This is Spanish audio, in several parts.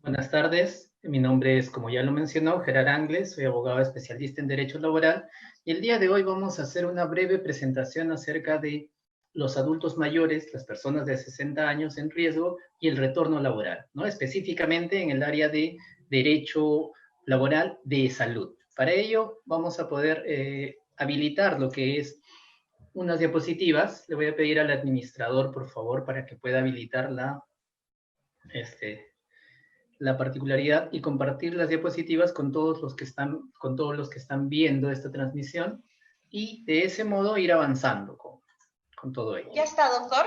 Buenas tardes, mi nombre es, como ya lo mencionó, Gerard Angles, soy abogado especialista en Derecho Laboral y el día de hoy vamos a hacer una breve presentación acerca de los adultos mayores, las personas de 60 años en riesgo y el retorno laboral, ¿no? Específicamente en el área de Derecho Laboral de Salud. Para ello vamos a poder habilitar lo que es unas diapositivas. Le voy a pedir al administrador, por favor, para que pueda habilitar la particularidad y compartir las diapositivas con todos los que están viendo esta transmisión y de ese modo ir avanzando con todo ello. Ya está, doctor.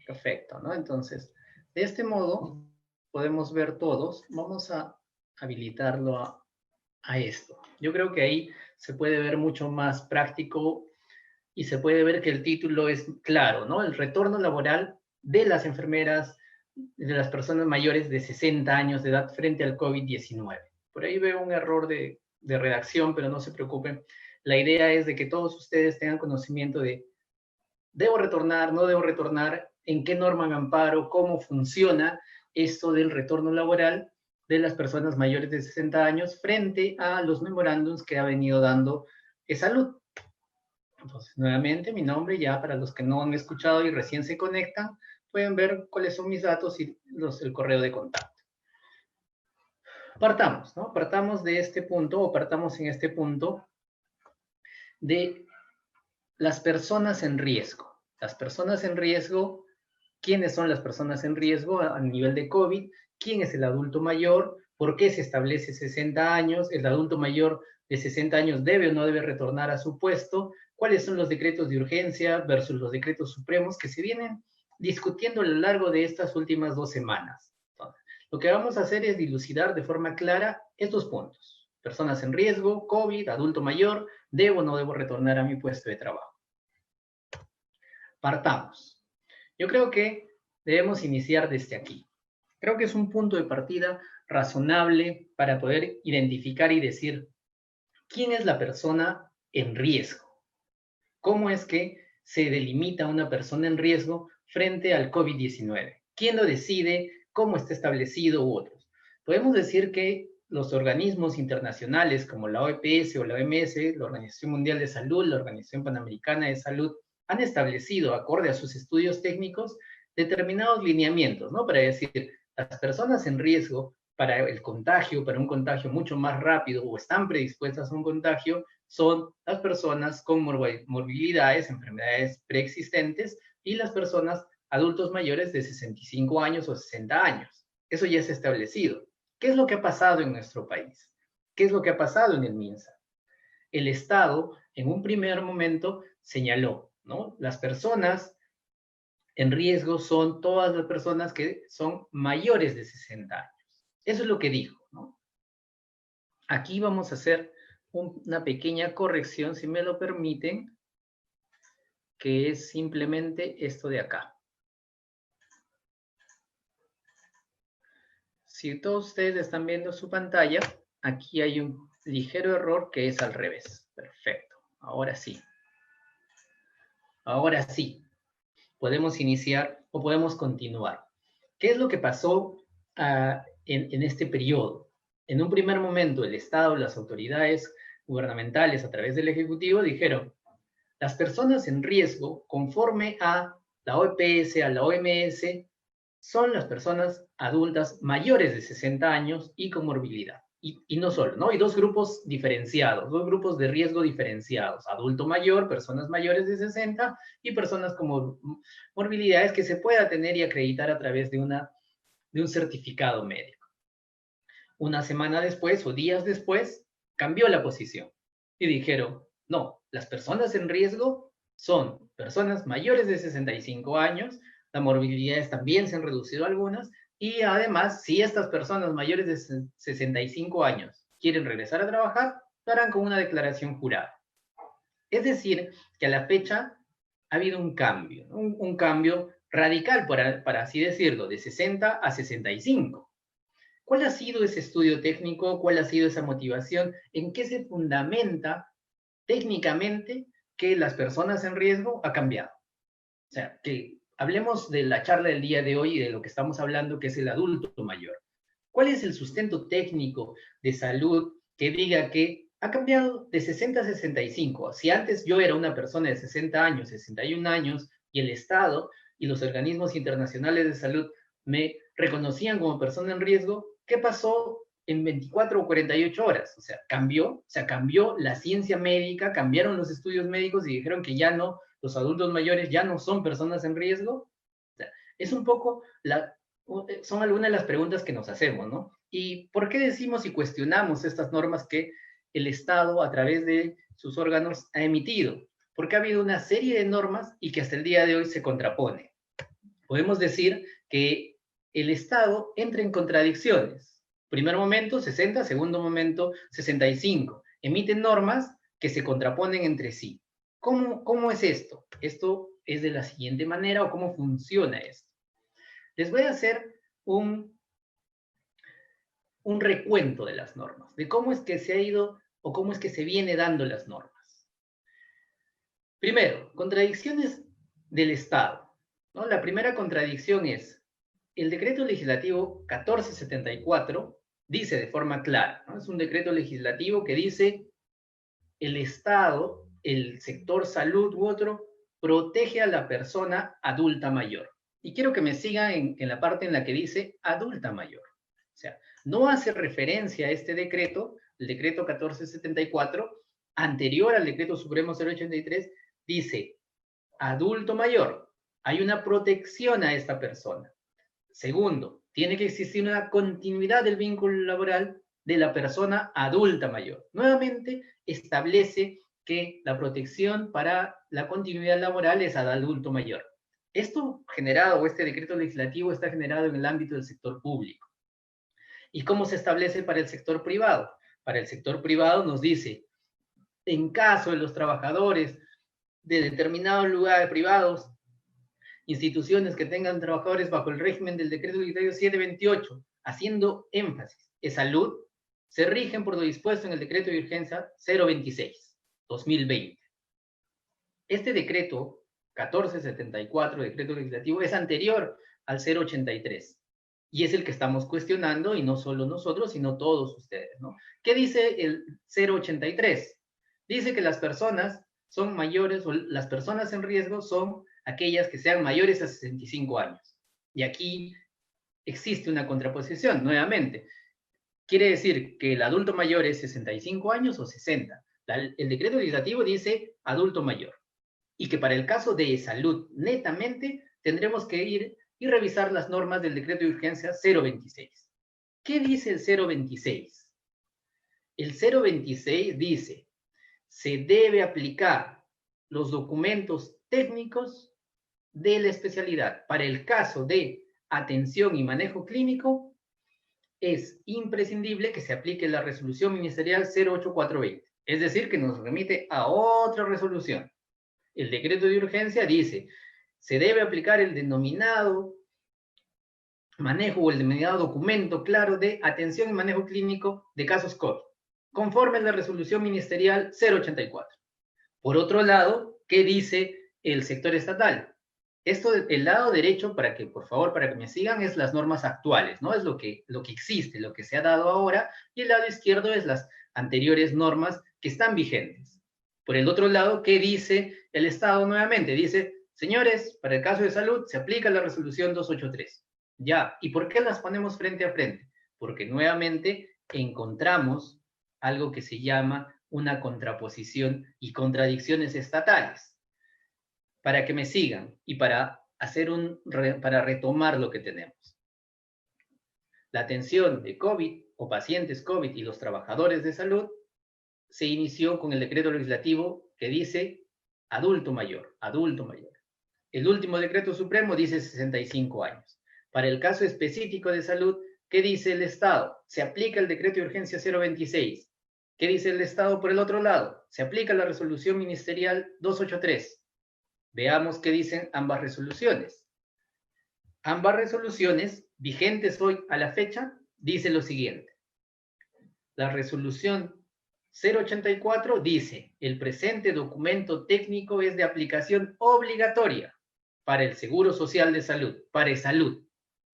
Perfecto, ¿no? Entonces, de este modo podemos ver todos. Vamos a habilitarlo a esto. Yo creo que ahí se puede ver mucho más práctico y se puede ver que el título es claro, ¿no? El retorno laboral de las enfermeras, de las personas mayores de 60 años de edad frente al COVID-19. Por ahí veo un error de redacción, pero no se preocupen. La idea es de que todos ustedes tengan conocimiento de ¿debo retornar? ¿No debo retornar? ¿En qué norma me amparo? ¿Cómo funciona esto del retorno laboral de las personas mayores de 60 años frente a los memorándums que ha venido dando Salud? Entonces, nuevamente, mi nombre, ya para los que no han escuchado y recién se conectan, pueden ver cuáles son mis datos y el correo de contacto. Partamos, ¿no? Partamos de este punto, o partamos en este punto de las personas en riesgo. Las personas en riesgo, ¿quiénes son las personas en riesgo a nivel de COVID? ¿Quién es el adulto mayor? ¿Por qué se establece 60 años? ¿El adulto mayor de 60 años debe o no debe retornar a su puesto? ¿Cuáles son los decretos de urgencia versus los decretos supremos que se vienen discutiendo a lo largo de estas últimas 2 semanas? Entonces, lo que vamos a hacer es dilucidar de forma clara estos puntos. Personas en riesgo, COVID, adulto mayor, ¿debo o no debo retornar a mi puesto de trabajo? Partamos. Yo creo que debemos iniciar desde aquí. Creo que es un punto de partida razonable para poder identificar y decir quién es la persona en riesgo. ¿Cómo es que se delimita una persona en riesgo frente al COVID-19? ¿Quién lo decide? ¿Cómo está establecido u otros? Podemos decir que los organismos internacionales como la OPS o la OMS, la Organización Mundial de Salud, la Organización Panamericana de Salud, han establecido, acorde a sus estudios técnicos, determinados lineamientos, ¿no? Para decir, las personas en riesgo para el contagio, para un contagio mucho más rápido o están predispuestas a un contagio, son las personas con morbilidades, enfermedades preexistentes y las personas adultos mayores de 65 años o 60 años. Eso ya es establecido. ¿Qué es lo que ha pasado en nuestro país? ¿Qué es lo que ha pasado en el MINSA? El Estado, en un primer momento, señaló, ¿no? Las personas en riesgo son todas las personas que son mayores de 60 años. Eso es lo que dijo, ¿no? Aquí vamos a hacer una pequeña corrección, si me lo permiten, que es simplemente esto de acá. Si todos ustedes están viendo su pantalla, aquí hay un ligero error que es al revés. Perfecto. Ahora sí. Ahora sí. Podemos iniciar o podemos continuar. ¿Qué es lo que pasó en este periodo? En un primer momento, el Estado, las autoridades gubernamentales a través del Ejecutivo dijeron, las personas en riesgo, conforme a la OPS, a la OMS, son las personas adultas mayores de 60 años y con morbilidad. Y no solo, ¿no? Y dos grupos diferenciados, dos grupos de riesgo diferenciados. Adulto mayor, personas mayores de 60 y personas con morbilidades que se pueda tener y acreditar a través de un certificado médico. Una semana después o días después, cambió la posición y dijeron, no, las personas en riesgo son personas mayores de 65 años, las morbilidades también se han reducido algunas, y además, si estas personas mayores de 65 años quieren regresar a trabajar, lo harán con una declaración jurada. Es decir, que a la fecha ha habido un cambio, un cambio radical, para así decirlo, de 60 a 65. ¿Cuál ha sido ese estudio técnico? ¿Cuál ha sido esa motivación? ¿En qué se fundamenta técnicamente que las personas en riesgo ha cambiado? O sea, que hablemos de la charla del día de hoy y de lo que estamos hablando, que es el adulto mayor. ¿Cuál es el sustento técnico de salud que diga que ha cambiado de 60 a 65? Si antes yo era una persona de 60 años, 61 años, y el Estado y los organismos internacionales de salud me reconocían como persona en riesgo, ¿qué pasó en 24 o 48 horas? O sea, cambió la ciencia médica, cambiaron los estudios médicos y dijeron que ya no, los adultos mayores ya no son personas en riesgo. O sea, es un poco son algunas de las preguntas que nos hacemos, ¿no? ¿Y por qué decimos y cuestionamos estas normas que el Estado, a través de sus órganos, ha emitido? Porque ha habido una serie de normas y que hasta el día de hoy se contrapone. Podemos decir que el Estado entra en contradicciones. Primer momento, 60, segundo momento, 65. Emiten normas que se contraponen entre sí. ¿Cómo es esto? Esto es de la siguiente manera, o cómo funciona esto. Les voy a hacer un recuento de las normas, de cómo es que se ha ido o cómo es que se viene dando las normas. Primero, contradicciones del Estado, ¿no? La primera contradicción es, el decreto legislativo 1474 dice de forma clara, ¿no? Es un decreto legislativo que dice, el Estado, el sector salud u otro, protege a la persona adulta mayor. Y quiero que me sigan en la parte en la que dice adulta mayor. O sea, no hace referencia a este decreto, el decreto 1474, anterior al decreto supremo 083, dice adulto mayor. Hay una protección a esta persona. Segundo, tiene que existir una continuidad del vínculo laboral de la persona adulta mayor. Nuevamente, establece que la protección para la continuidad laboral es al adulto mayor. Esto generado, o este decreto legislativo, está generado en el ámbito del sector público. ¿Y cómo se establece para el sector privado? Para el sector privado nos dice, en caso de los trabajadores de determinados lugares privados, instituciones que tengan trabajadores bajo el régimen del decreto legislativo 728, haciendo énfasis en salud, se rigen por lo dispuesto en el decreto de urgencia 026-2020. Este decreto 1474, decreto legislativo, es anterior al 083 y es el que estamos cuestionando, y no solo nosotros, sino todos ustedes, ¿no? ¿Qué dice el 083? Dice que las personas son mayores, o las personas en riesgo son aquellas que sean mayores a 65 años. Y aquí existe una contraposición, nuevamente. Quiere decir que el adulto mayor es 65 años o 60. El decreto legislativo dice adulto mayor. Y que para el caso de salud, netamente, tendremos que ir y revisar las normas del decreto de urgencia 026. ¿Qué dice el 026? El 026 dice, se debe aplicar los documentos técnicos de la especialidad. Para el caso de atención y manejo clínico, es imprescindible que se aplique la resolución ministerial 08420. Es decir, que nos remite a otra resolución. El decreto de urgencia dice, se debe aplicar el denominado manejo o el denominado documento claro de atención y manejo clínico de casos COVID, conforme a la resolución ministerial 084. Por otro lado, ¿qué dice el sector estatal? Esto, el lado derecho, para que, por favor, para que me sigan, es las normas actuales, ¿no? Es lo que existe, lo que se ha dado ahora, y el lado izquierdo es las anteriores normas que están vigentes. Por el otro lado, ¿qué dice el Estado nuevamente? Dice, señores, para el caso de salud se aplica la resolución 283. Ya, ¿y por qué las ponemos frente a frente? Porque nuevamente encontramos algo que se llama una contraposición y contradicciones estatales. Para que me sigan y para para retomar lo que tenemos. La atención de COVID o pacientes COVID y los trabajadores de salud se inició con el decreto legislativo que dice adulto mayor, adulto mayor. El último decreto supremo dice 65 años. Para el caso específico de salud, ¿qué dice el Estado? Se aplica el decreto de urgencia 026. ¿Qué dice el Estado por el otro lado? Se aplica la resolución ministerial 283. Veamos qué dicen ambas resoluciones. Ambas resoluciones, vigentes hoy a la fecha, dicen lo siguiente. La resolución 084 dice, el presente documento técnico es de aplicación obligatoria para el Seguro Social de Salud, para salud.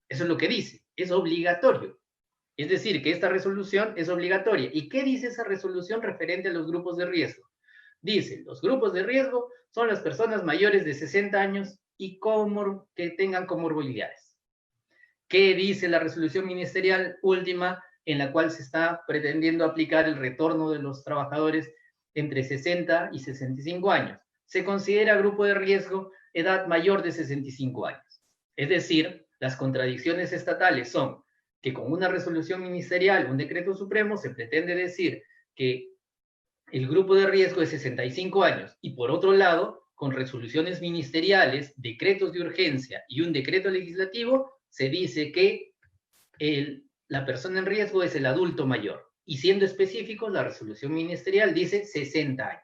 Eso es lo que dice, es obligatorio. Es decir, que esta resolución es obligatoria. ¿Y qué dice esa resolución referente a los grupos de riesgo? Dice, los grupos de riesgo son las personas mayores de 60 años y que tengan comorbilidades. ¿Qué dice la resolución ministerial última en la cual se está pretendiendo aplicar el retorno de los trabajadores entre 60 y 65 años? Se considera grupo de riesgo edad mayor de 65 años. Es decir, las contradicciones estatales son que con una resolución ministerial, un decreto supremo, se pretende decir que el grupo de riesgo es 65 años y por otro lado, con resoluciones ministeriales, decretos de urgencia y un decreto legislativo, se dice que la persona en riesgo es el adulto mayor. Y siendo específicos, la resolución ministerial dice 60 años.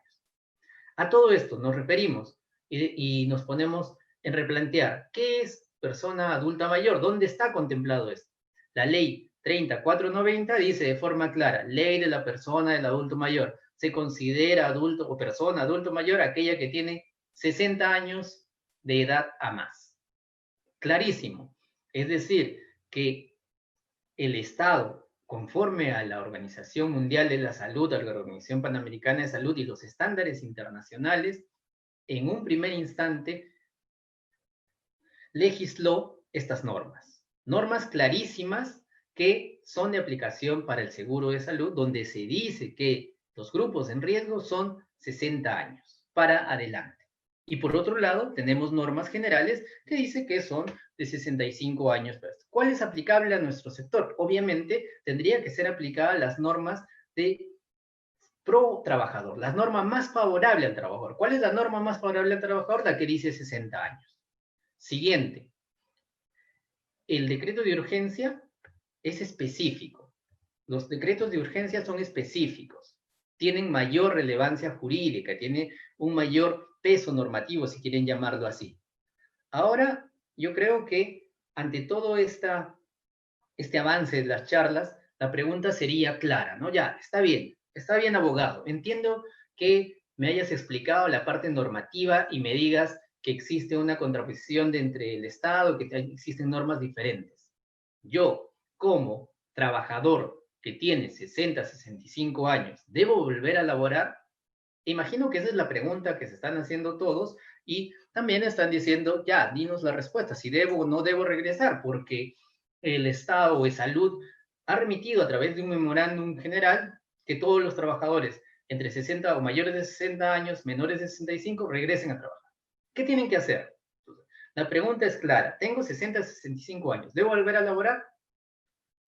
A todo esto nos referimos y nos ponemos en replantear, ¿qué es persona adulta mayor? ¿Dónde está contemplado esto? La ley 3490 dice de forma clara, ley de la persona del adulto mayor. Se considera adulto o persona adulto mayor aquella que tiene 60 años de edad a más. Clarísimo. Es decir, que el Estado, conforme a la Organización Mundial de la Salud, a la Organización Panamericana de Salud y los estándares internacionales, en un primer instante legisló estas normas. Normas clarísimas que son de aplicación para el seguro de salud, donde se dice que los grupos en riesgo son 60 años para adelante. Y por otro lado, tenemos normas generales que dice que son de 65 años. ¿Cuál es aplicable a nuestro sector? Obviamente, tendría que ser aplicada a las normas de pro trabajador, la norma más favorable al trabajador. ¿Cuál es la norma más favorable al trabajador? La que dice 60 años. Siguiente. El decreto de urgencia es específico. Los decretos de urgencia son específicos. Tienen mayor relevancia jurídica, tienen un mayor peso normativo, si quieren llamarlo así. Ahora, yo creo que ante todo este avance de las charlas, la pregunta sería clara, ¿no? Ya, está bien, abogado. Entiendo que me hayas explicado la parte normativa y me digas que existe una contraposición entre el Estado, que existen normas diferentes. Yo, como trabajador que tiene 60, 65 años, ¿debo volver a laborar? Imagino que esa es la pregunta que se están haciendo todos y también están diciendo, ya, dinos la respuesta, si debo o no debo regresar, porque el Estado de Salud ha remitido a través de un memorándum general que todos los trabajadores entre 60 o mayores de 60 años, menores de 65, regresen a trabajar. ¿Qué tienen que hacer? La pregunta es clara, tengo 60, 65 años, ¿debo volver a laborar?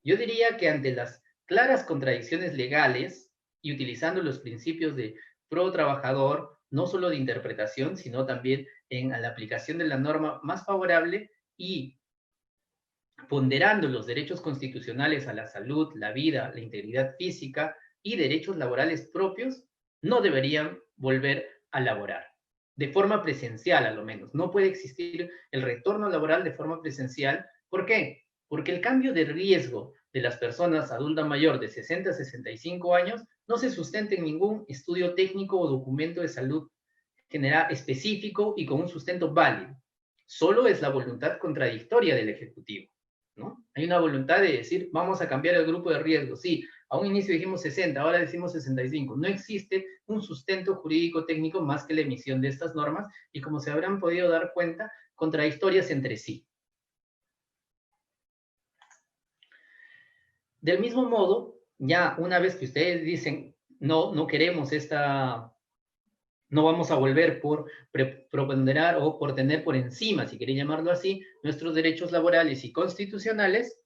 Yo diría que ante las claras contradicciones legales y utilizando los principios de pro trabajador, no solo de interpretación, sino también en la aplicación de la norma más favorable y ponderando los derechos constitucionales a la salud, la vida, la integridad física y derechos laborales propios, no deberían volver a laborar. De forma presencial, a lo menos. No puede existir el retorno laboral de forma presencial. ¿Por qué? Porque el cambio de riesgo de las personas adulta mayor de 60 a 65 años no se sustenta en ningún estudio técnico o documento de salud general específico y con un sustento válido. Solo es la voluntad contradictoria del Ejecutivo, ¿no? Hay una voluntad de decir, vamos a cambiar el grupo de riesgo. Sí, a un inicio dijimos 60, ahora decimos 65. No existe un sustento jurídico técnico más que la emisión de estas normas y como se habrán podido dar cuenta, contradictorias entre sí. Del mismo modo, ya una vez que ustedes dicen, no queremos no vamos a volver por preponderar o por tener por encima, si quieren llamarlo así, nuestros derechos laborales y constitucionales,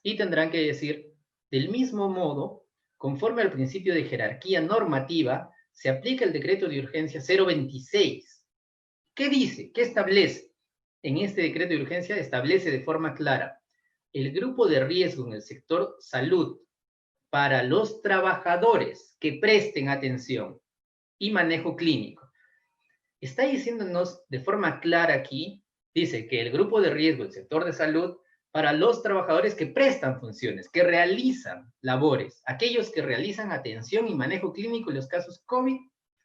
y tendrán que decir, del mismo modo, conforme al principio de jerarquía normativa, se aplica el decreto de urgencia 026. ¿Qué dice? ¿Qué establece? En este decreto de urgencia establece de forma clara el grupo de riesgo en el sector salud para los trabajadores que presten atención y manejo clínico. Está diciéndonos de forma clara aquí, dice que el grupo de riesgo del sector de salud para los trabajadores que prestan funciones, que realizan labores, aquellos que realizan atención y manejo clínico en los casos COVID,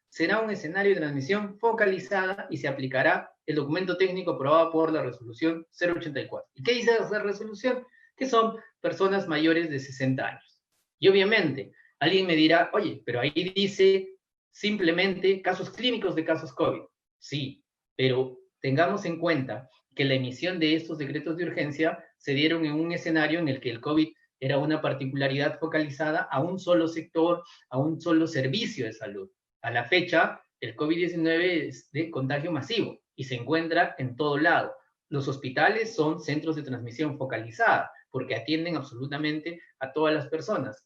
será un escenario de transmisión focalizada y se aplicará el documento técnico aprobado por la resolución 084. ¿Y qué dice esa resolución? Que son personas mayores de 60 años. Y obviamente, alguien me dirá, oye, pero ahí dice simplemente casos clínicos de casos COVID. Sí, pero tengamos en cuenta que la emisión de estos decretos de urgencia se dieron en un escenario en el que el COVID era una particularidad focalizada a un solo sector, a un solo servicio de salud. A la fecha, el COVID-19 es de contagio masivo y se encuentra en todo lado. Los hospitales son centros de transmisión focalizada porque atienden absolutamente a todas las personas.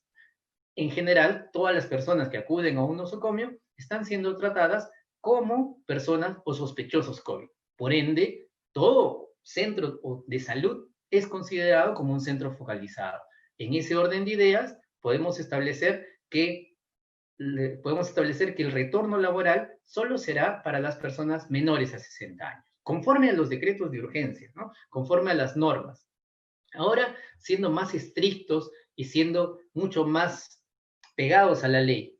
En general, todas las personas que acuden a un nosocomio están siendo tratadas como personas o sospechosos COVID. Por ende, todo centro de salud es considerado como un centro focalizado. En ese orden de ideas, podemos establecer que el retorno laboral solo será para las personas menores a 60 años, conforme a los decretos de urgencia, ¿no? Conforme a las normas. Ahora, siendo más estrictos y siendo mucho más pegados a la ley,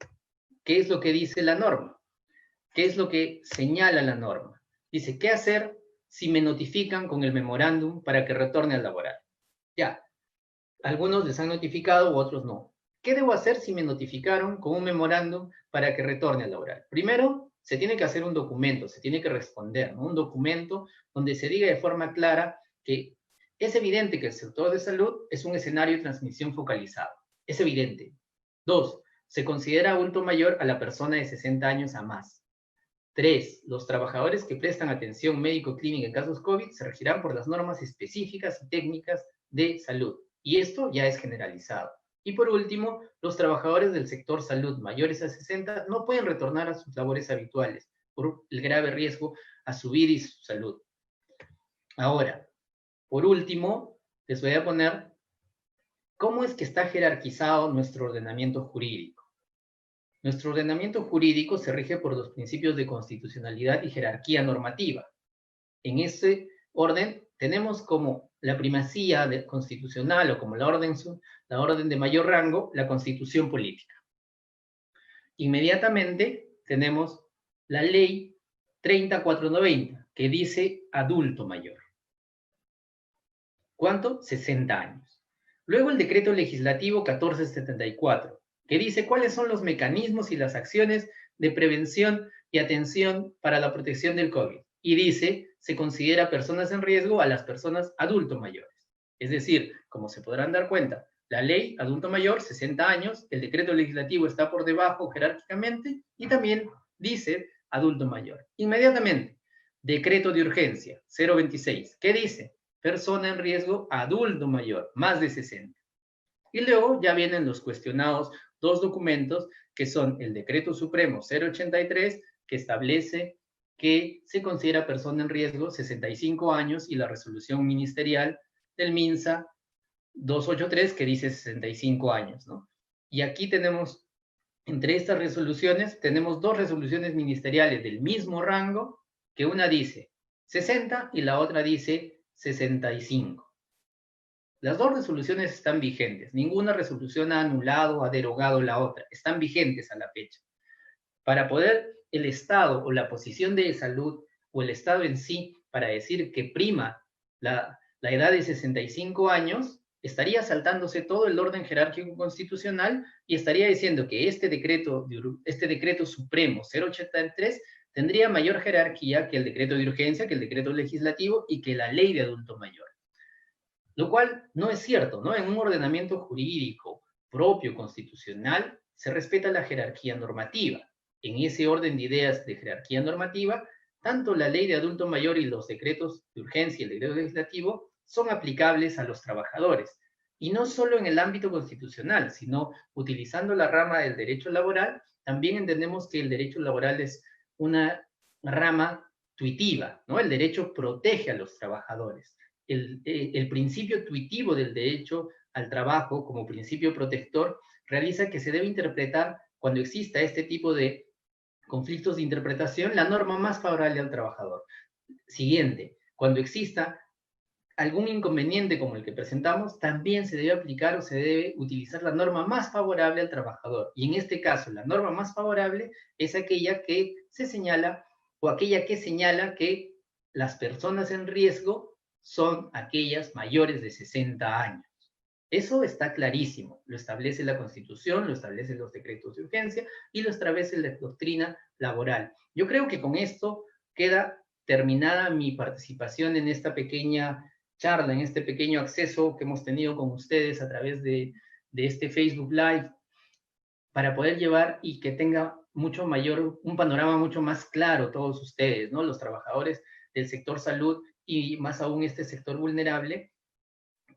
¿qué es lo que dice la norma? ¿Qué es lo que señala la norma? Dice, ¿qué hacer si me notifican con el memorándum para que retorne al laboral? Ya, algunos les han notificado u otros no. ¿Qué debo hacer si me notificaron con un memorándum para que retorne al laboral? Primero, se tiene que hacer un documento, se tiene que responder, ¿no? Un documento donde se diga de forma clara que es evidente que el sector de salud es un escenario de transmisión focalizado. Es evidente. 2, se considera adulto mayor a la persona de 60 años a más. 3, los trabajadores que prestan atención médico-clínica en casos COVID se regirán por las normas específicas y técnicas de salud. Y esto ya es generalizado. Y por último, los trabajadores del sector salud mayores a 60 no pueden retornar a sus labores habituales por el grave riesgo a su vida y su salud. Ahora, por último, les voy a poner cómo es que está jerarquizado nuestro ordenamiento jurídico. Nuestro ordenamiento jurídico se rige por los principios de constitucionalidad y jerarquía normativa. En ese orden tenemos como la primacía constitucional o como la orden de mayor rango, la constitución política. Inmediatamente tenemos la ley 3490, que dice adulto mayor. ¿Cuánto? 60 años. Luego el decreto legislativo 1474, que dice cuáles son los mecanismos y las acciones de prevención y atención para la protección del COVID. Y dice, se considera personas en riesgo a las personas adulto mayores. Es decir, como se podrán dar cuenta, la ley adulto mayor, 60 años, el decreto legislativo está por debajo jerárquicamente y también dice adulto mayor. Inmediatamente, decreto de urgencia 026, ¿qué dice? Persona en riesgo adulto mayor, más de 60. Y luego ya vienen los cuestionados dos documentos que son el Decreto Supremo 083, que establece que se considera persona en riesgo 65 años, y la resolución ministerial del MINSA 283, que dice 65 años, ¿no? Y aquí tenemos, entre estas resoluciones, tenemos dos resoluciones ministeriales del mismo rango, que una dice 60 y la otra dice 65. Las dos resoluciones están vigentes. Ninguna resolución ha anulado o ha derogado la otra. Están vigentes a la fecha. Para poder el Estado o la posición de salud o el Estado en sí, para decir que prima la edad de 65 años, estaría saltándose todo el orden jerárquico constitucional y estaría diciendo que este decreto supremo 083 tendría mayor jerarquía que el decreto de urgencia, que el decreto legislativo y que la ley de adulto mayor. Lo cual no es cierto, ¿no? En un ordenamiento jurídico propio, constitucional, se respeta la jerarquía normativa. En ese orden de ideas de jerarquía normativa, tanto la ley de adulto mayor y los decretos de urgencia y el decreto legislativo son aplicables a los trabajadores. Y no solo en el ámbito constitucional, sino utilizando la rama del derecho laboral, también entendemos que el derecho laboral es una rama tuitiva, ¿no? El derecho protege a los trabajadores. El principio tuitivo del derecho al trabajo como principio protector realiza que se debe interpretar, cuando exista este tipo de conflictos de interpretación, la norma más favorable al trabajador. Siguiente, cuando exista algún inconveniente como el que presentamos, también se debe aplicar o se debe utilizar la norma más favorable al trabajador. Y en este caso, la norma más favorable es aquella que se señala o aquella que señala que las personas en riesgo son aquellas mayores de 60 años. Eso está clarísimo, lo establece la Constitución, lo establecen los decretos de urgencia y lo establece la doctrina laboral. Yo creo que con esto queda terminada mi participación en esta pequeña charla, en este pequeño acceso que hemos tenido con ustedes a través de este Facebook Live, para poder llevar y que tenga mucho mayor, un panorama mucho más claro todos ustedes, ¿no? Los trabajadores del sector salud y más aún este sector vulnerable,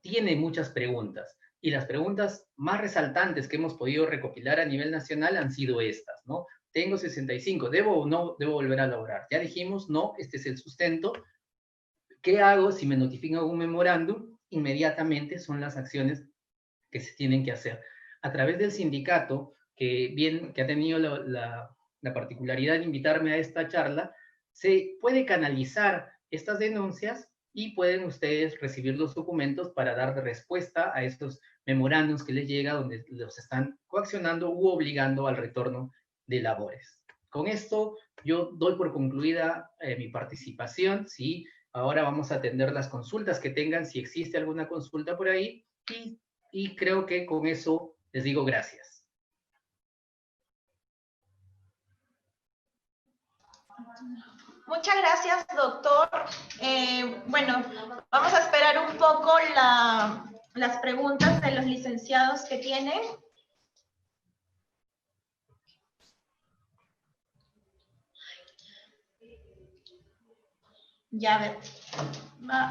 tiene muchas preguntas. Y las preguntas más resaltantes que hemos podido recopilar a nivel nacional han sido estas, ¿no? Tengo 65, ¿debo o no debo volver a laborar? Ya dijimos, no, este es el sustento. ¿Qué hago si me notifican un memorándum? Inmediatamente son las acciones que se tienen que hacer. A través del sindicato, que ha tenido la particularidad de invitarme a esta charla, se puede canalizar estas denuncias y pueden ustedes recibir los documentos para dar respuesta a estos memorándums que les llega donde los están coaccionando u obligando al retorno de labores. Con esto yo doy por concluida mi participación, ¿sí? Ahora vamos a atender las consultas que tengan, si existe alguna consulta por ahí, y creo que con eso les digo gracias. Muchas gracias, doctor. Bueno, vamos a esperar un poco las preguntas de los licenciados que tienen. Ya ver.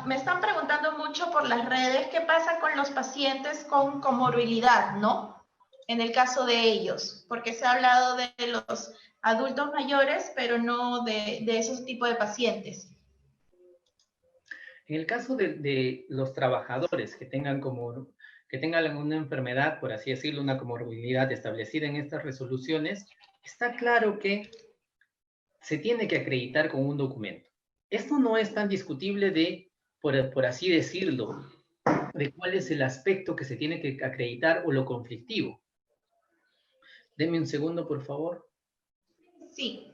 Me están preguntando mucho por las redes qué pasa con los pacientes con comorbilidad, ¿no? En el caso de ellos, porque se ha hablado de los adultos mayores, pero no de esos tipos de pacientes. En el caso de los trabajadores que tengan alguna enfermedad, por así decirlo, una comorbilidad establecida en estas resoluciones, está claro que se tiene que acreditar con un documento. Esto no es tan discutible por así decirlo, de cuál es el aspecto que se tiene que acreditar o lo conflictivo. Deme un segundo, por favor. Sí.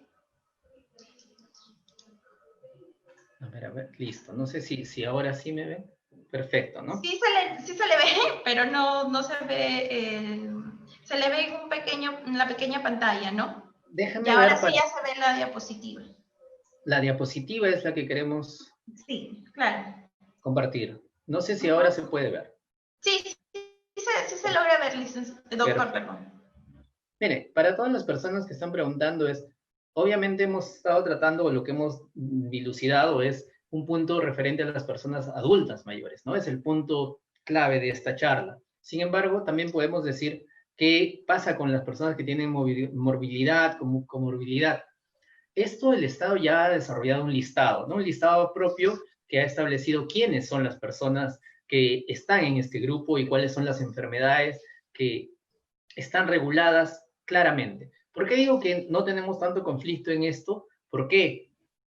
A ver, listo. No sé si ahora sí me ven. Perfecto, ¿no? Sí se le ve, pero no se ve, se le ve en la pequeña pantalla, ¿no? Déjame y ahora ver sí ya se ve la diapositiva. La diapositiva es la que queremos sí, claro. compartir. No sé si ahora se puede ver. Sí se logra ver, doctor, perdón. Mire, para todas las personas que están preguntando obviamente hemos estado tratando, o lo que hemos dilucidado es un punto referente a las personas adultas mayores, ¿no? Es el punto clave de esta charla. Sin embargo, también podemos decir qué pasa con las personas que tienen morbilidad, comorbilidad. Esto el Estado ya ha desarrollado un listado, ¿no? Un listado propio que ha establecido quiénes son las personas que están en este grupo y cuáles son las enfermedades que están reguladas claramente. ¿Por qué digo que no tenemos tanto conflicto en esto? ¿Por qué?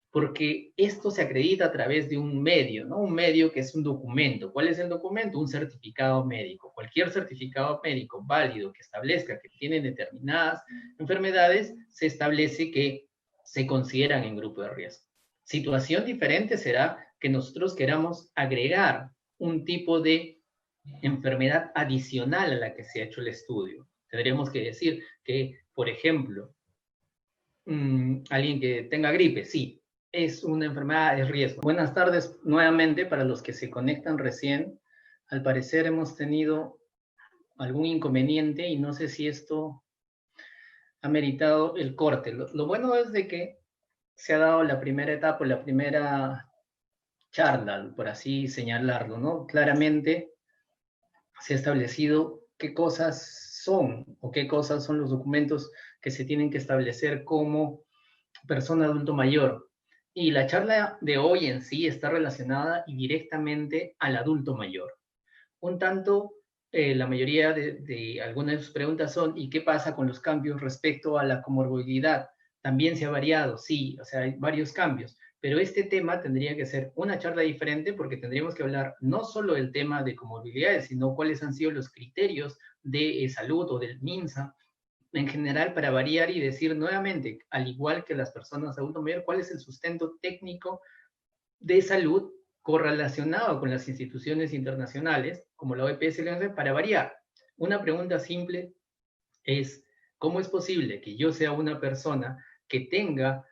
Porque esto se acredita a través de un medio, ¿no? Un medio que es un documento. ¿Cuál es el documento? Un certificado médico. Cualquier certificado médico válido que establezca que tienen determinadas enfermedades, se establece que se consideran en grupo de riesgo. Situación diferente será que nosotros queramos agregar un tipo de enfermedad adicional a la que se ha hecho el estudio. Tendríamos que decir que, por ejemplo, alguien que tenga gripe, sí, es una enfermedad de riesgo. Buenas tardes nuevamente para los que se conectan recién. Al parecer hemos tenido algún inconveniente y no sé si esto ha meritado el corte. Lo bueno es de que se ha dado la primera etapa, la primera charla, por así señalarlo, ¿no? Claramente se ha establecido qué cosas son o qué cosas son los documentos que se tienen que establecer como persona adulto mayor. Y la charla de hoy en sí está relacionada y directamente al adulto mayor. Un tanto, la mayoría de algunas de sus preguntas son, ¿y qué pasa con los cambios respecto a la comorbilidad? También se ha variado, sí, o sea, hay varios cambios, pero este tema tendría que ser una charla diferente porque tendríamos que hablar no solo del tema de comorbilidades, sino cuáles han sido los criterios de salud o del MINSA en general para variar y decir nuevamente, al igual que las personas adulto mayor, cuál es el sustento técnico de salud correlacionado con las instituciones internacionales, como la OPS, para variar. Una pregunta simple es, ¿cómo es posible que yo sea una persona que tenga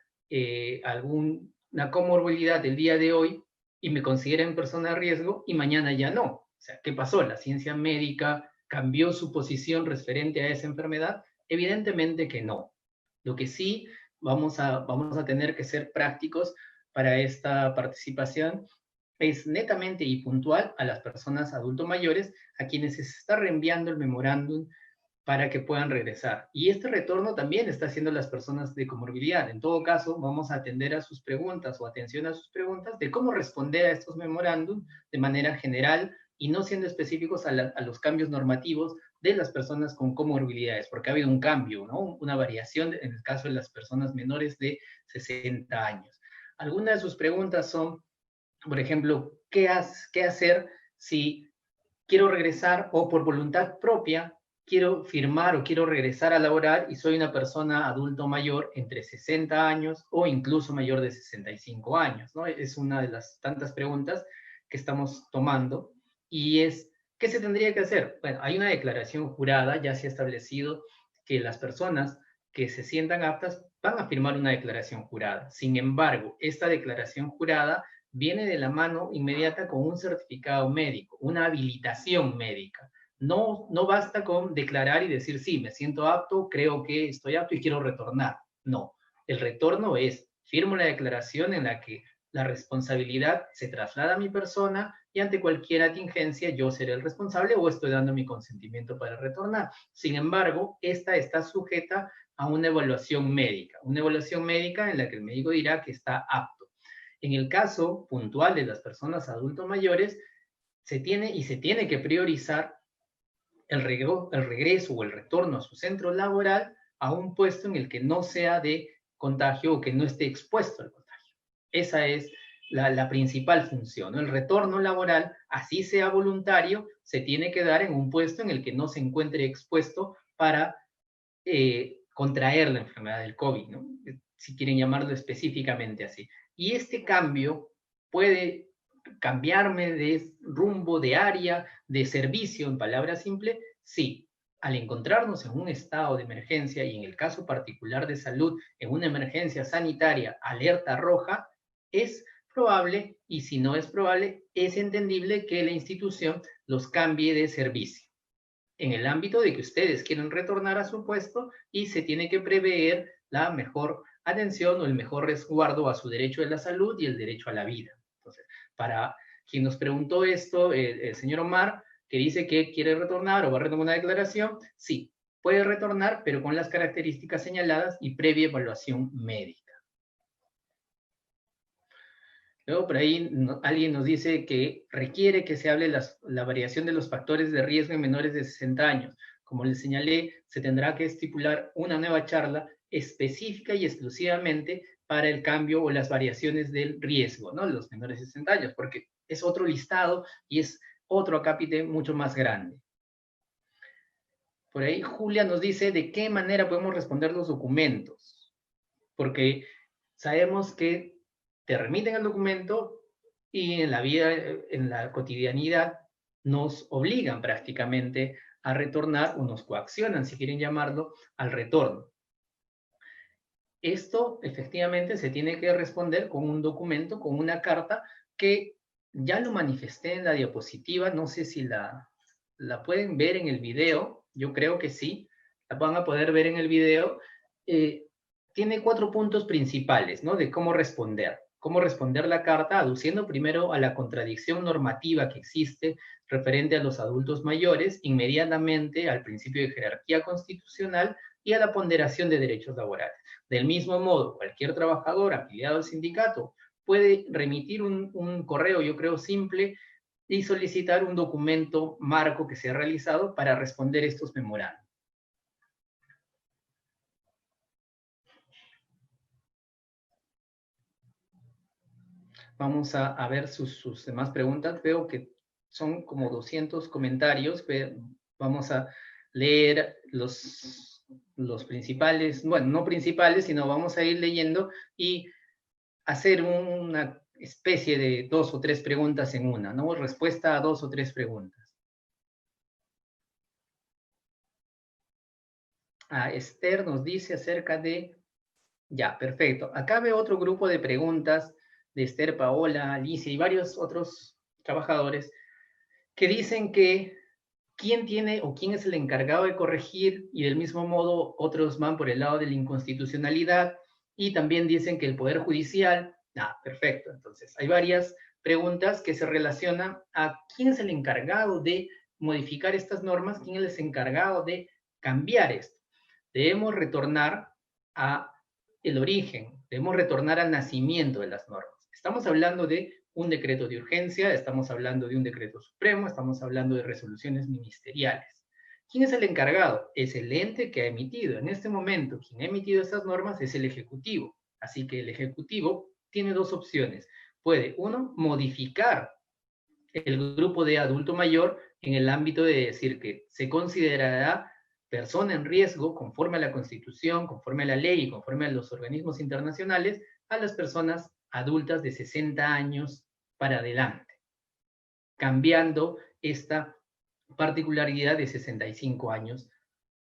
alguna comorbilidad el día de hoy y me consideren persona de riesgo y mañana ya no? O sea, ¿qué pasó? ¿La ciencia médica cambió su posición referente a esa enfermedad? Evidentemente que no. Lo que sí vamos a tener que ser prácticos para esta participación es netamente y puntual a las personas adultos mayores a quienes se está reenviando el memorándum para que puedan regresar. Y este retorno también está haciendo las personas de comorbilidad. En todo caso, vamos a atender a sus preguntas o atención a sus preguntas de cómo responder a estos memorándum de manera general y no siendo específicos a los cambios normativos de las personas con comorbilidades, porque ha habido un cambio, ¿no? Una variación en el caso de las personas menores de 60 años. Algunas de sus preguntas son, por ejemplo, ¿qué hacer si quiero regresar o por voluntad propia quiero firmar o quiero regresar a laborar y soy una persona adulto mayor entre 60 años o incluso mayor de 65 años, ¿no? Es una de las tantas preguntas que estamos tomando y es, ¿qué se tendría que hacer? Bueno, hay una declaración jurada, ya se ha establecido que las personas que se sientan aptas van a firmar una declaración jurada. Sin embargo, esta declaración jurada viene de la mano inmediata con un certificado médico, una habilitación médica. No basta con declarar y decir, sí, me siento apto, creo que estoy apto y quiero retornar. No, el retorno es, firmo la declaración en la que la responsabilidad se traslada a mi persona y ante cualquier atingencia yo seré el responsable o estoy dando mi consentimiento para retornar. Sin embargo, esta está sujeta a una evaluación médica en la que el médico dirá que está apto. En el caso puntual de las personas adultos mayores, se tiene que priorizar el regreso o el retorno a su centro laboral a un puesto en el que no sea de contagio o que no esté expuesto al contagio. Esa es la principal función, ¿no? El retorno laboral, así sea voluntario, se tiene que dar en un puesto en el que no se encuentre expuesto para contraer la enfermedad del COVID, ¿no? Si quieren llamarlo específicamente así. Y este cambio puede cambiarme de rumbo, de área, de servicio, en palabras simples, sí. Al encontrarnos en un estado de emergencia y en el caso particular de salud, en una emergencia sanitaria, alerta roja, es probable, y si no es probable, es entendible que la institución los cambie de servicio en el ámbito de que ustedes quieren retornar a su puesto y se tiene que prever la mejor atención o el mejor resguardo a su derecho de la salud y el derecho a la vida. Entonces, para quien nos preguntó esto, el señor Omar, que dice que quiere retornar o va a retomar una declaración, sí, puede retornar, pero con las características señaladas y previa evaluación médica. Luego por ahí alguien nos dice que requiere que se hable la variación de los factores de riesgo en menores de 60 años. Como les señalé, se tendrá que estipular una nueva charla específica y exclusivamente para el cambio o las variaciones del riesgo, ¿no? Los menores de 60 años, porque es otro listado y es otro acápite mucho más grande. Por ahí Julia nos dice de qué manera podemos responder los documentos, porque sabemos que te remiten el documento y en la vida, en la cotidianidad, nos obligan prácticamente a retornar o nos coaccionan, si quieren llamarlo, al retorno. Esto efectivamente se tiene que responder con un documento, con una carta que ya lo manifesté en la diapositiva, no sé si la pueden ver en el video, yo creo que sí, la van a poder ver en el video. Tiene 4 puntos principales, ¿no? De cómo responder la carta, aduciendo primero a la contradicción normativa que existe referente a los adultos mayores, inmediatamente al principio de jerarquía constitucional y a la ponderación de derechos laborales. Del mismo modo, cualquier trabajador afiliado al sindicato puede remitir un correo, yo creo, simple, y solicitar un documento marco que se ha realizado para responder estos memorandos. Vamos a ver sus demás preguntas. Veo que son como 200 comentarios. Vamos a leer los principales, bueno, no principales, sino vamos a ir leyendo y hacer una especie de 2 o 3 preguntas en una, ¿no? Respuesta a 2 o 3 preguntas. Esther nos dice acerca de... Ya, perfecto. Acá veo otro grupo de preguntas de Esther, Paola, Alicia y varios otros trabajadores que dicen que quién tiene o quién es el encargado de corregir, y del mismo modo otros van por el lado de la inconstitucionalidad y también dicen que el Poder Judicial... perfecto. Entonces, hay varias preguntas que se relacionan a quién es el encargado de modificar estas normas, quién es el encargado de cambiar esto. Debemos retornar a el origen, debemos retornar al nacimiento de las normas. Estamos hablando de un decreto de urgencia, estamos hablando de un decreto supremo, estamos hablando de resoluciones ministeriales. ¿Quién es el encargado? Es el ente que ha emitido. En este momento, quien ha emitido estas normas es el Ejecutivo. Así que el Ejecutivo tiene dos opciones. Puede, uno, modificar el grupo de adulto mayor en el ámbito de decir que se considerará persona en riesgo, conforme a la Constitución, conforme a la ley y conforme a los organismos internacionales, a las personas adultas de 60 años para adelante, cambiando esta particularidad de 65 años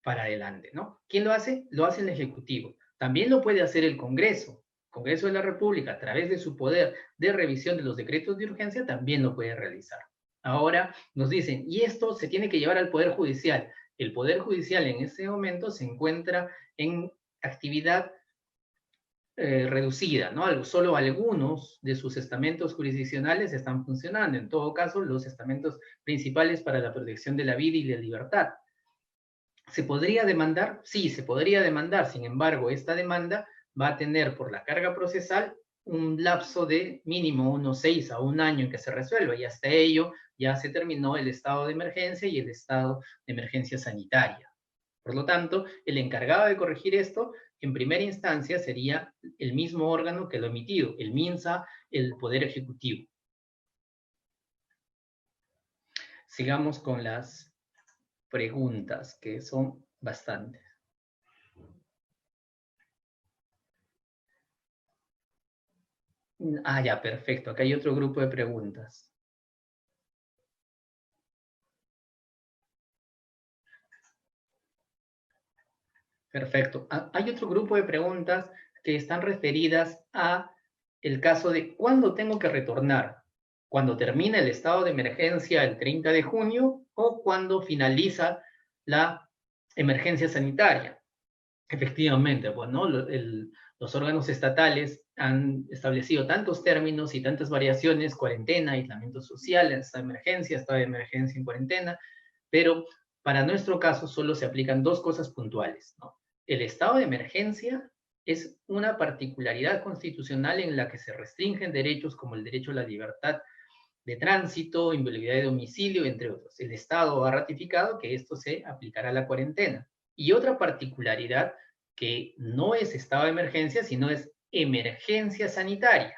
para adelante, ¿no? ¿Quién lo hace? Lo hace el Ejecutivo. También lo puede hacer el Congreso. El Congreso de la República, a través de su poder de revisión de los decretos de urgencia, también lo puede realizar. Ahora nos dicen, y esto se tiene que llevar al Poder Judicial. El Poder Judicial en este momento se encuentra en actividad reducida, ¿no? Solo algunos de sus estamentos jurisdiccionales están funcionando. En todo caso, los estamentos principales para la protección de la vida y la libertad. ¿Se podría demandar? Sí, se podría demandar. Sin embargo, esta demanda va a tener por la carga procesal un lapso de mínimo unos 6 a 1 año en que se resuelva, y hasta ello ya se terminó el estado de emergencia y el estado de emergencia sanitaria. Por lo tanto, el encargado de corregir esto, en primera instancia, sería el mismo órgano que lo ha emitido, el MINSA, el Poder Ejecutivo. Sigamos con las preguntas, que son bastantes. Ya, perfecto. Acá hay otro grupo de preguntas. Perfecto. Hay otro grupo de preguntas que están referidas a el caso de cuándo tengo que retornar. ¿Cuando termina el estado de emergencia el 30 de junio o cuando finaliza la emergencia sanitaria? Efectivamente, pues, ¿no? Los órganos estatales han establecido tantos términos y tantas variaciones: cuarentena, aislamiento social, estado de emergencia en cuarentena, pero para nuestro caso solo se aplican dos cosas puntuales, ¿no? El estado de emergencia es una particularidad constitucional en la que se restringen derechos como el derecho a la libertad de tránsito, inviolabilidad de domicilio, entre otros. El Estado ha ratificado que esto se aplicará a la cuarentena. Y otra particularidad, que no es estado de emergencia, sino es emergencia sanitaria.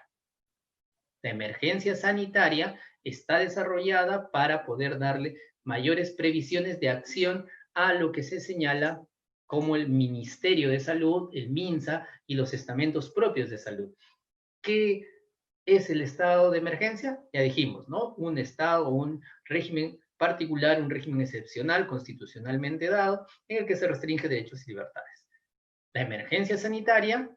La emergencia sanitaria está desarrollada para poder darle mayores previsiones de acción a lo que se señala como el Ministerio de Salud, el MINSA y los estamentos propios de salud. ¿Qué es el estado de emergencia? Ya dijimos, ¿no? Un estado o un régimen particular, un régimen excepcional constitucionalmente dado en el que se restringe derechos y libertades. La emergencia sanitaria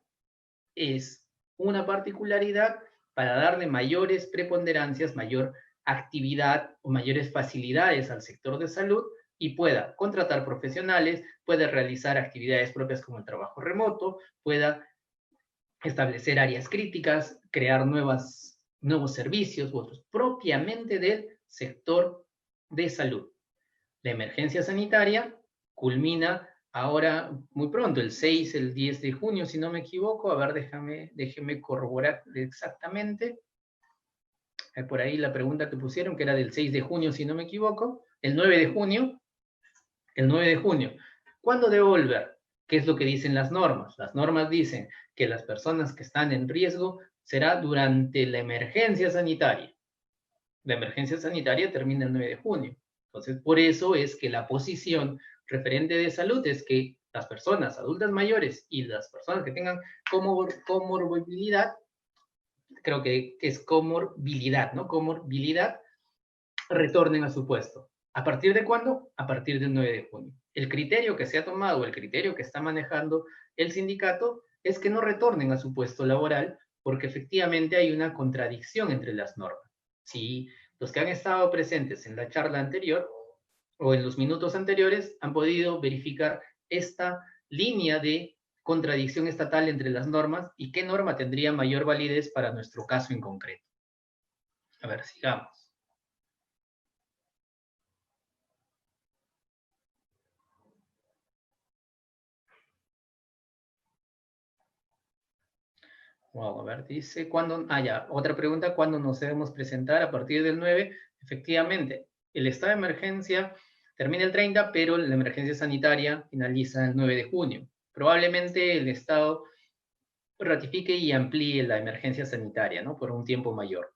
es una particularidad para darle mayores preponderancias, mayor actividad o mayores facilidades al sector de salud y pueda contratar profesionales, pueda realizar actividades propias como el trabajo remoto, pueda establecer áreas críticas, crear nuevos servicios u otros propiamente del sector de salud. La emergencia sanitaria culmina ahora muy pronto, el 6, el 10 de junio, si no me equivoco. A ver, déjeme corroborar exactamente. Por ahí la pregunta que pusieron, que era del 6 de junio, si no me equivoco. El 9 de junio. El 9 de junio. ¿Cuándo debo volver? ¿Qué es lo que dicen las normas? Las normas dicen que las personas que están en riesgo será durante la emergencia sanitaria. La emergencia sanitaria termina el 9 de junio. Entonces, por eso es que la posición referente de salud es que las personas adultas mayores y las personas que tengan comorbilidad creo que es comorbilidad, ¿no? Comorbilidad, retornen a su puesto. ¿A partir de cuándo? A partir del 9 de junio. El criterio que se ha tomado, el criterio que está manejando el sindicato, es que no retornen a su puesto laboral porque efectivamente hay una contradicción entre las normas. Si los que han estado presentes en la charla anterior o en los minutos anteriores han podido verificar esta línea de contradicción estatal entre las normas y qué norma tendría mayor validez para nuestro caso en concreto. A ver, sigamos. Wow, a ver, dice, ¿cuándo? Ah, ya, otra pregunta, ¿cuándo nos debemos presentar? A partir del 9, efectivamente, el estado de emergencia termina el 30, pero la emergencia sanitaria finaliza el 9 de junio. Probablemente el Estado ratifique y amplíe la emergencia sanitaria, ¿no? Por un tiempo mayor.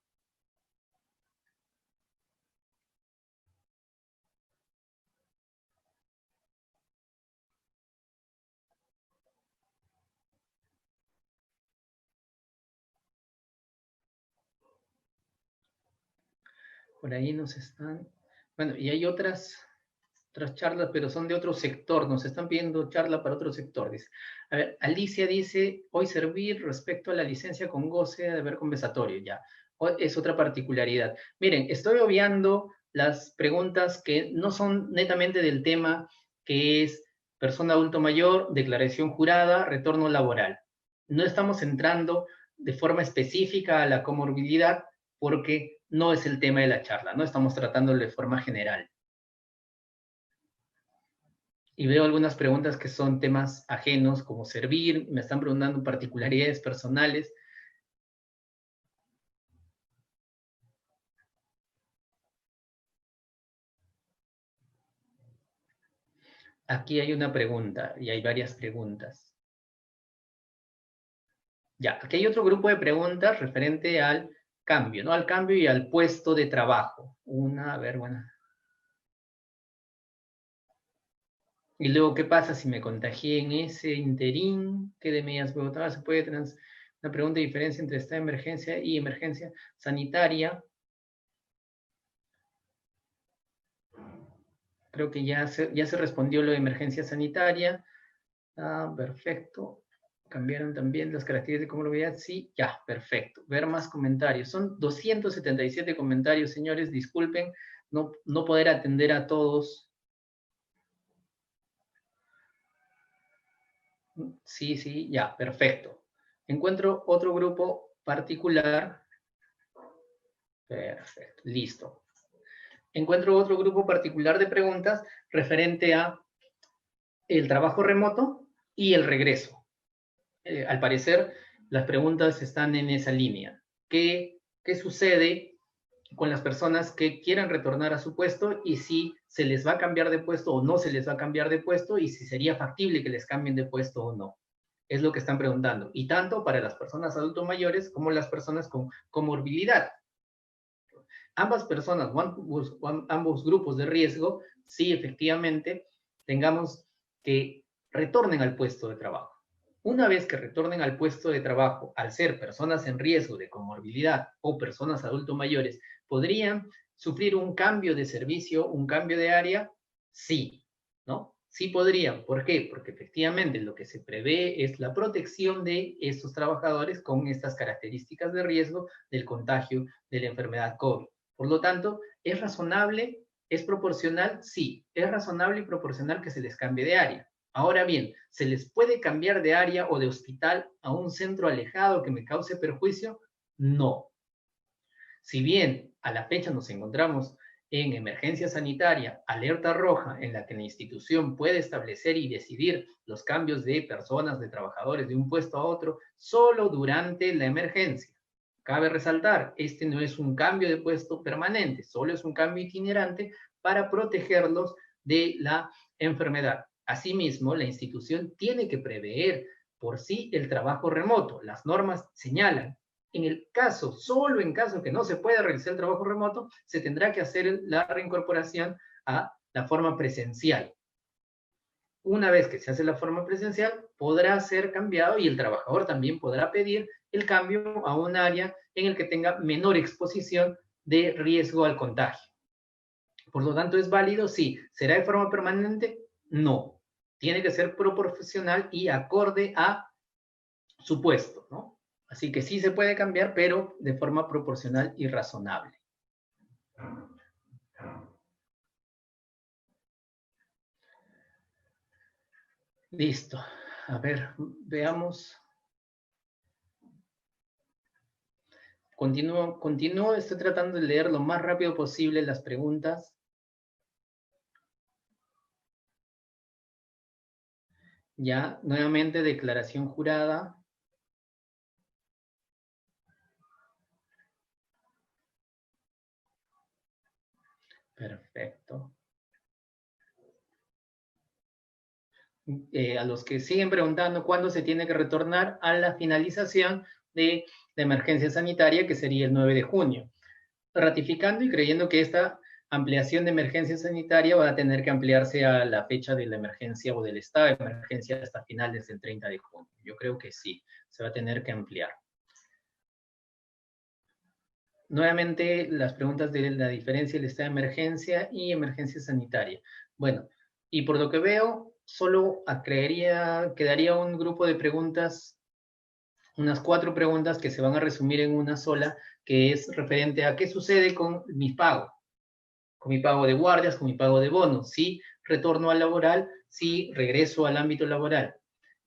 Por ahí nos están... Bueno, y hay otras charlas, pero son de otro sector. Nos están pidiendo charla para otro sector. Dice. A ver, Alicia dice, hoy servir respecto a la licencia con goce de deber compensatorio. Ya, es otra particularidad. Miren, estoy obviando las preguntas que no son netamente del tema, que es persona adulto mayor, declaración jurada, retorno laboral. No estamos entrando de forma específica a la comorbilidad porque no es el tema de la charla, no estamos tratándolo de forma general. Y veo algunas preguntas que son temas ajenos, como servir, me están preguntando particularidades personales. Aquí hay una pregunta, y hay varias preguntas. Ya, aquí hay otro grupo de preguntas referente al cambio, ¿no? Al cambio y al puesto de trabajo. Una, a ver, bueno. Y luego, ¿qué pasa si me contagié en ese interín? ¿Qué de medidas puedo tomar? ¿Se puede tener una pregunta de diferencia entre esta emergencia y emergencia sanitaria? Creo que ya se respondió lo de emergencia sanitaria. Ah, perfecto. Cambiaron también las características de comorbilidad. Sí, ya, perfecto. Ver más comentarios. Son 277 comentarios, señores. Disculpen no poder atender a todos. Sí, ya, perfecto. Encuentro otro grupo particular. Perfecto, listo. Encuentro otro grupo particular de preguntas referente a el trabajo remoto y el regreso. Al parecer, las preguntas están en esa línea. ¿Qué sucede con las personas que quieran retornar a su puesto y si se les va a cambiar de puesto o no se les va a cambiar de puesto y si sería factible que les cambien de puesto o no? Es lo que están preguntando. Y tanto para las personas adultos mayores como las personas con comorbilidad. Ambas personas ambos grupos de riesgo, sí, efectivamente, tengamos que retornen al puesto de trabajo. Una vez que retornen al puesto de trabajo, al ser personas en riesgo de comorbilidad o personas adultos mayores, ¿podrían sufrir un cambio de servicio, un cambio de área? Sí, ¿no? Sí podrían. ¿Por qué? Porque efectivamente lo que se prevé es la protección de estos trabajadores con estas características de riesgo del contagio de la enfermedad COVID. Por lo tanto, ¿es razonable? ¿Es proporcional? Sí, es razonable y proporcional que se les cambie de área. Ahora bien, ¿se les puede cambiar de área o de hospital a un centro alejado que me cause perjuicio? No. Si bien a la fecha nos encontramos en emergencia sanitaria, alerta roja, en la que la institución puede establecer y decidir los cambios de personas, de trabajadores de un puesto a otro, solo durante la emergencia. Cabe resaltar, este no es un cambio de puesto permanente, solo es un cambio itinerante para protegerlos de la enfermedad. Asimismo, la institución tiene que prever por sí el trabajo remoto. Las normas señalan, en el caso, solo en caso que no se pueda realizar el trabajo remoto, se tendrá que hacer la reincorporación a la forma presencial. una vez que se hace la forma presencial, podrá ser cambiado y el trabajador también podrá pedir el cambio a un área en el que tenga menor exposición de riesgo al contagio. Por lo tanto, ¿es válido? Sí. ¿Será de forma permanente? No. Tiene que ser proporcional y acorde a su puesto, ¿no? Así que sí se puede cambiar, pero de forma proporcional y razonable. Listo. A ver, veamos. Continúo, estoy tratando de leer lo más rápido posible las preguntas. Ya, nuevamente declaración jurada. Perfecto. A los que siguen preguntando cuándo se tiene que retornar a la finalización de la emergencia sanitaria, que sería el 9 de junio. Ratificando y creyendo que esta ampliación de emergencia sanitaria va a tener que ampliarse a la fecha de la emergencia o del estado de emergencia hasta finales del 30 de junio. Yo creo que sí, se va a tener que ampliar. Nuevamente, las preguntas de la diferencia del estado de emergencia y emergencia sanitaria. Bueno, y por lo que veo, solo quedaría un grupo de preguntas, unas 4 preguntas que se van a resumir en una sola, que es referente a qué sucede con mi pago de guardias, con mi pago de bonos, si retorno al laboral, si regreso al ámbito laboral,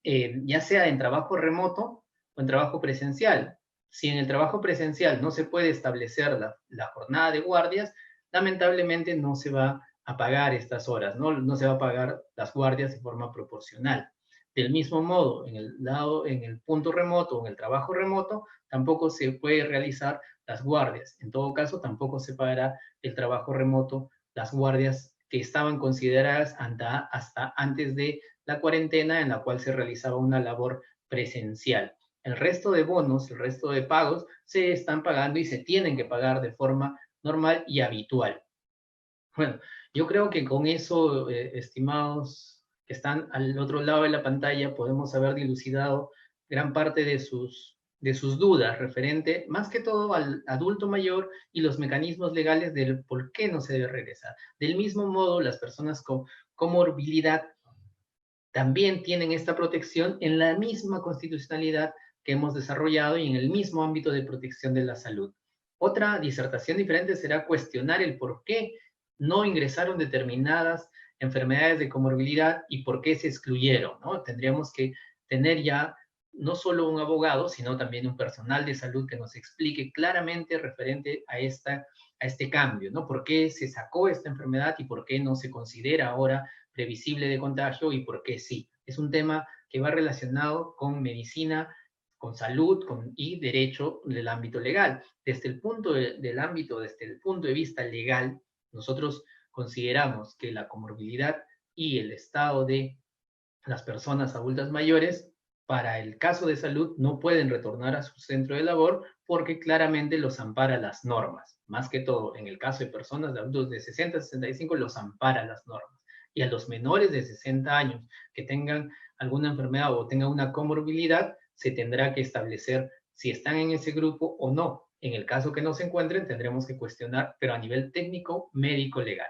ya sea en trabajo remoto o en trabajo presencial. Si en el trabajo presencial no se puede establecer la jornada de guardias, lamentablemente no se va a pagar estas horas, no se va a pagar las guardias de forma proporcional. Del mismo modo, en el punto remoto o en el trabajo remoto, tampoco se puede realizar las guardias. En todo caso, tampoco se pagará el trabajo remoto, las guardias que estaban consideradas hasta antes de la cuarentena, en la cual se realizaba una labor presencial. El resto de bonos, el resto de pagos, se están pagando y se tienen que pagar de forma normal y habitual. Bueno, yo creo que con eso, estimados que están al otro lado de la pantalla, podemos haber dilucidado gran parte de sus dudas referente más que todo al adulto mayor y los mecanismos legales del por qué no se debe regresar. Del mismo modo, las personas con comorbilidad también tienen esta protección en la misma constitucionalidad que hemos desarrollado y en el mismo ámbito de protección de la salud. Otra disertación diferente será cuestionar el por qué no ingresaron determinadas enfermedades de comorbilidad y por qué se excluyeron, ¿no? Tendríamos que tener ya no solo un abogado, sino también un personal de salud que nos explique claramente referente a este cambio, ¿no? ¿Por qué se sacó esta enfermedad y por qué no se considera ahora previsible de contagio y por qué sí? Es un tema que va relacionado con medicina, con salud y derecho del ámbito legal. Desde el punto desde el punto de vista legal, nosotros consideramos que la comorbilidad y el estado de las personas adultas mayores, para el caso de salud, no pueden retornar a su centro de labor porque claramente los ampara las normas. Más que todo, en el caso de personas de adultos de 60 a 65, los ampara las normas. Y a los menores de 60 años que tengan alguna enfermedad o tengan una comorbilidad, se tendrá que establecer si están en ese grupo o no. En el caso que no se encuentren, tendremos que cuestionar, pero a nivel técnico, médico, legal.